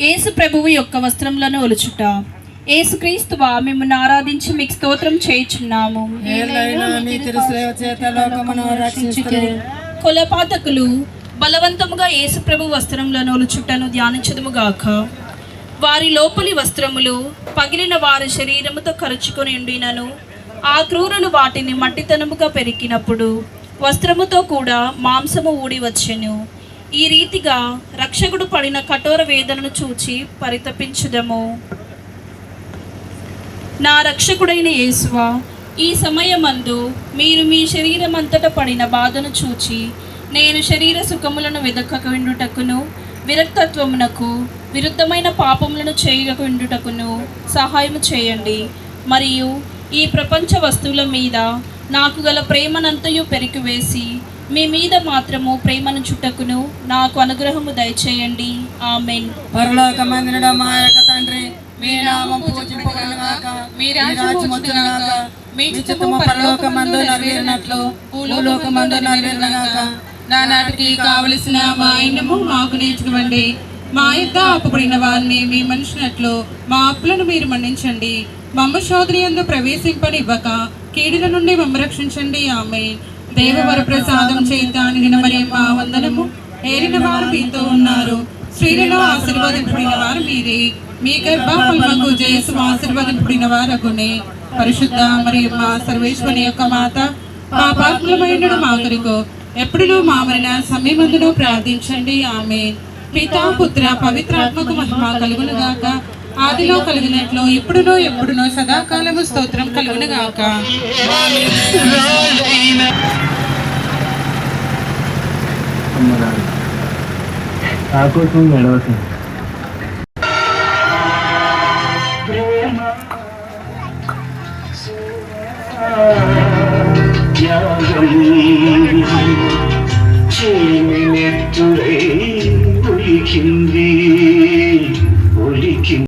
యేసు ప్రభువు యొక్క వస్త్రములను ఒలుచుట. యేసుక్రీస్తువా, మిమ్మల్ని ఆరాధించి మీకు స్తోత్రం చేయుచున్నాము. కులపాతకులు బలవంతముగా యేసు ప్రభు వస్త్రములను ఒలుచుటను ధ్యానించదుముగాక. వారి లోపలి వస్త్రములు పగిలిన వారి శరీరముతో కరుచుకొని ఉండినను ఆ క్రూరులు వాటిని మట్టితనముగా పెరికినప్పుడు వస్త్రముతో కూడా మాంసము ఊడి వచ్చెను. ఈ రీతిగా రక్షకుడు పడిన కఠోర వేదనను చూచి పరితపించుదము. నా రక్షకుడైన యేసువా, ఈ సమయమందు మీరు మీ శరీరమంతట పడిన బాధను చూచి నేను శరీర సుఖములను వెదకకుండుటకును విరక్తత్వమునకు విరుద్ధమైన పాపములను చేయకుండుటకును సహాయము చేయండి. మరియు ఈ ప్రపంచ వస్తువుల మీద నాకు గల ప్రేమనంతయు పెరికివేసి మీ మీద మాత్రము ప్రేమను చుట్టకును నాకు అనుగ్రహము దయచేయండి. ఆమేన్. పరలోకమందున మా యొక్క తండ్రి, మీ నామము పూజింపబడుగాక, మీ రాజ్యము వచ్చుగాక, మీ చిత్తము పరలోకమందు నెరవేరినట్లు భూలోకమందు నెరవేరుగాక. నానాటికి కావలసిన మా అన్నము మాకు నేర్చుకోండి. మా యొక్క అప్పుబడిన వారిని మీ మనిషినట్లు మా అప్పులను మీరు మన్నించండి. మమ్మ శోధన యందు ప్రవేశింపనివ్వక కీడుల నుండి మమ్మ రక్షించండి. ఆమేన్. దేవవర ప్రసాదం చేత నిన్న మరియమ్మ వందనము. ఏలిన వారు మీతో ఉన్నారు, స్త్రీలలో ఆశీర్వాదింపబడిన వారు మీరే. మీ గర్భఫలముకు యేసు ఆశీర్వాదింపబడిన వారగునే. పరిశుద్ధ మరియమ్మ సర్వేశ్వరుని యొక్క మాత, పాపాత్ములమైన మా కొరకు ఎప్పుడునూ మా మరణ సమయమందును ప్రార్థించండి. ఆమేన్. పితా పుత్ర పవిత్రాత్మకు మహిమ కలుగునుగాక. ఆదిలో కలిగినట్లు ఇప్పుడునో ఎప్పుడునో సదాకాలము స్తోత్రం కలుగునుగాక. త్యాగం